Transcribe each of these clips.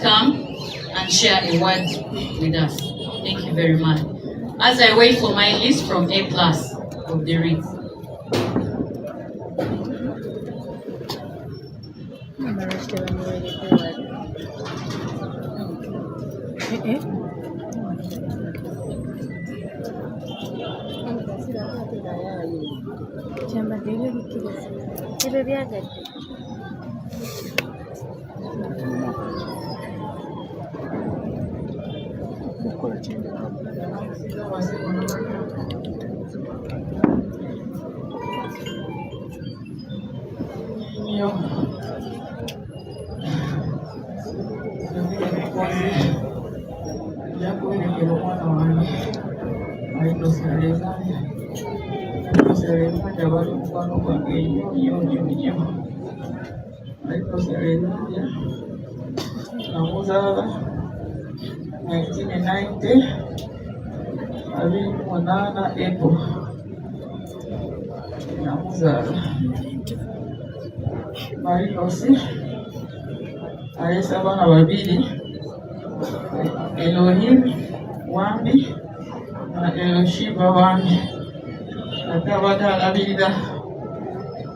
come and share a word with us. Thank you very much. As I wait for my list from A+ of the REITs. Elohim Wambi na Eloshiba Wambi atabada alabirira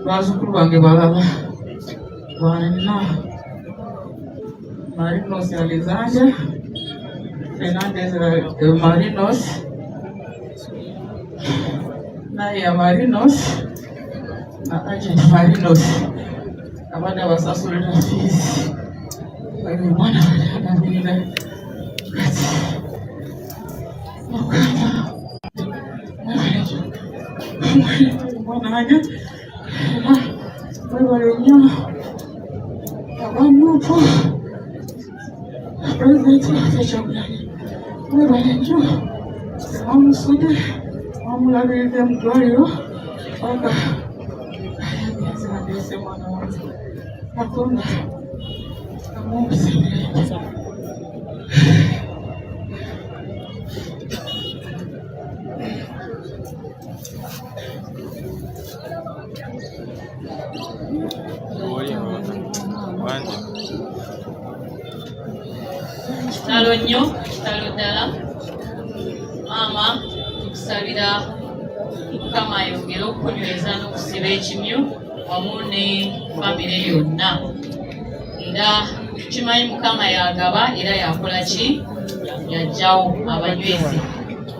bazukulu bange balala bana Marinos Alexander Fernandez Marinos Naya Marinos na Agent Marinos abada basasulira fees bali mwana alabirira Kitalo nnyo, kitalo ddala. Maama tukusabira Mukama ayongere okunyweza n'okusiba ekimyu wamu ne famire yonna. Era tukimanyi Mukama yagaba era yakola ki? Yajjawo abanywezi.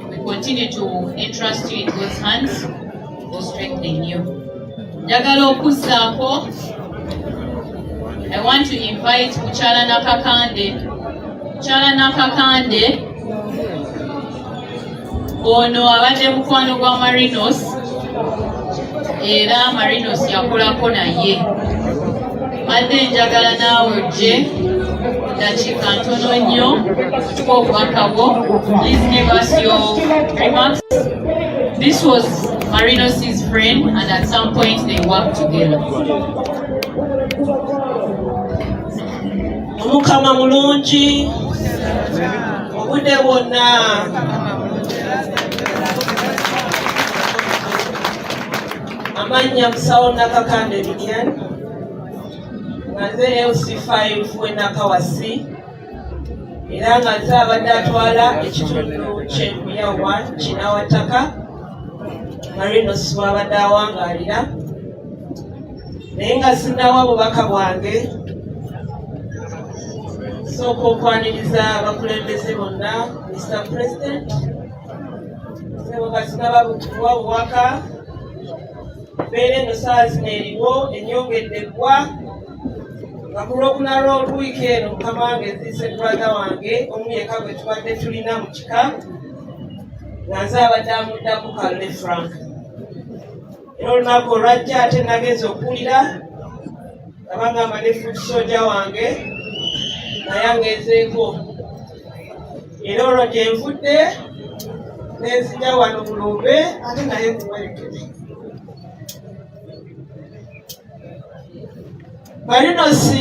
We continue to entrust you in God's hands. Will strengthen you. Njagala okuzzaako. I want to invite Mukyala Nakakande. Mukyala Nakakande ono abadde mukwano gwa Marinos era Marinos yakolako naye. Madde njagala naawe ojje dakiika ntono nnyo tukuba obubaka bwo. Please give us your remarks. This was Marinos' friend and at some point they worked together. Mukama mulungi obudde bwonna. Amanya Musawo Nakakande Lilian ngaze LC5 Nakawasi era ngaze abadde atwala ekitundu ky'Embuya Kinawataka Marinos wabadde awangaalira naye nga sinnawa bubaka bwange. Sooka okwaniriza abakulembeze bonna, Mr. President, sebo sinaba buwa bubaka mbeera eno saa zino eriwo enyongeddebwa nga ku Lwokuna Road wiiki eno Mukama wange nziise brother wange omu yekka gwe tubadde tulina mu kika nga nze abadde amuddako Kalle Frank. Era olunaku olwajja ate nageze okuwulira abangamba ne foot soldier wange naye angezeeko. Era olwo gye nvudde nenzija wano Bulumbe ate naye kuwerekere. Marinos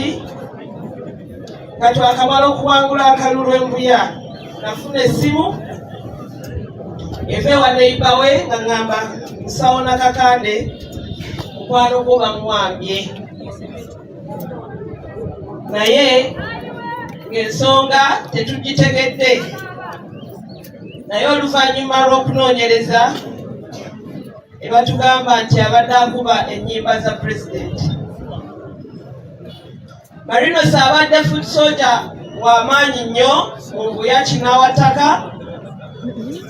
nga twakamala okuwangula akalulu Embuya nafuna essimu eva ewa neighbor we nga ngamba Musawo Nakakande mukwano gwo bamuwambye naye ng'ensonga tetugitegedde naye oluvannyuma lw'okunoonyereza ne batugamba nti abadde akuba ennyimba za pulezidenti. Marinos abadde foot soldier w'amaanyi nnyo mu Mbuya Kinawataka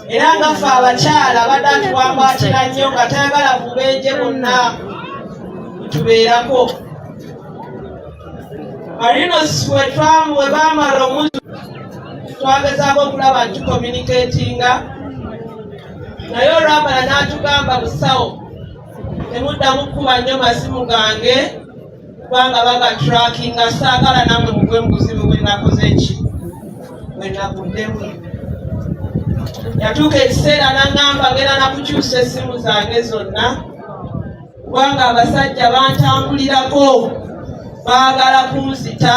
era nga ffe abakyala abadde atuwambaatira nnyo nga tayagala bubenje bonna butubeerako. Marinos we baamala omuntu twagezaako okulaba nti communicatinga naye olwamala n'atugamba busawo temuddamu kuba nnyo masimu gange kubanga bagatrackinga saagala namwe mugwe mu buzibu bwe nakoze ki bwe naguddemu. Yatuuka ekiseera n'aŋŋamba ngenda nakukyusa essimu zange zonna kubanga abasajja bantambulirako baagala kunzita.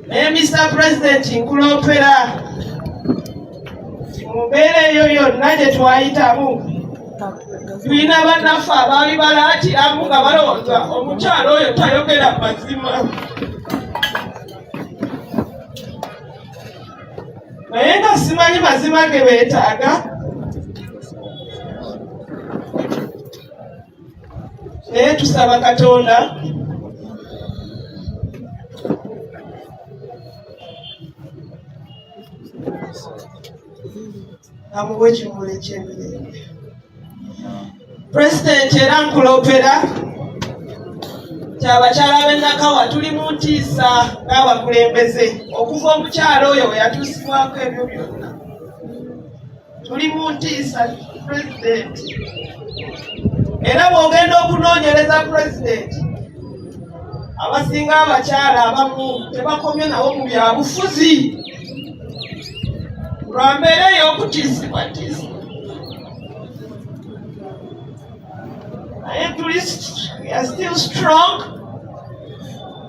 Naye Mr. President nkuloopera mu mbeera eyo yonna gye twayitamu tulina bannaffe abaali balaatiramu nga balowooza omukyalo oyo tayogera mazima. Naye nga simanyi mazima ge beetaaga naye tusaba Katonda amuwe ekimuli eky'emirembe. Pulezidenti era nkuloopera nti abakyala b'e Nakawa tuli mu ntiisa ng'abakulembeze okuva omukyalo oyo we yatuusibwako ebyo byonna. Tuli mu ntiisa pulezidenti era bw'ogenda okunoonyereza pulezidenti abasinga abakyala abamu tebakomye nabo mu byabufuzi lwa mbeera ey'okutiisibwatiisibwa. Naye we are still strong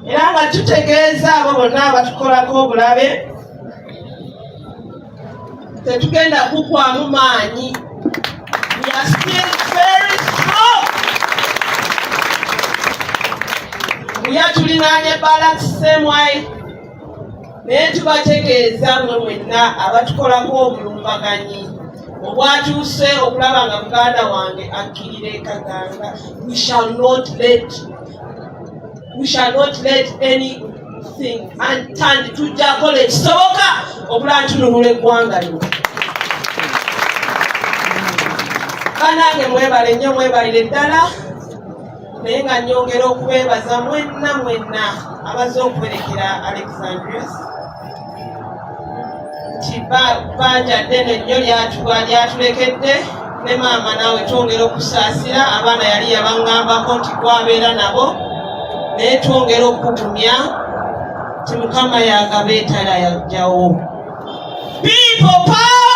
era nga tutegeeza abo bonna abatukolako obulabe tetugenda kukwamu maanyi. We are still very strong. Mbuya tulinaanye balance same way naye tubategeeza mwe mwenna abatukolako obulumbaganyi obwatuuse okulaba nga muganda wange akkirira ekaganga. We shall not let anything unturned. Tujja kukola ekisoboka okula ntununula eggwanga lino. Banange mwebale nnyo, mwebalire ddala naye nga nnyongera okubeebaza mwenna abaze okuberekera Alexandrius nti bbanja ddene nnyo lyatulekedde ne maama naawe twongera okusaasira abaana yali yabaŋŋambako nti kwabeera nabo naye twongera okugumya nti Mukama yagabeetala yajjawo. People power!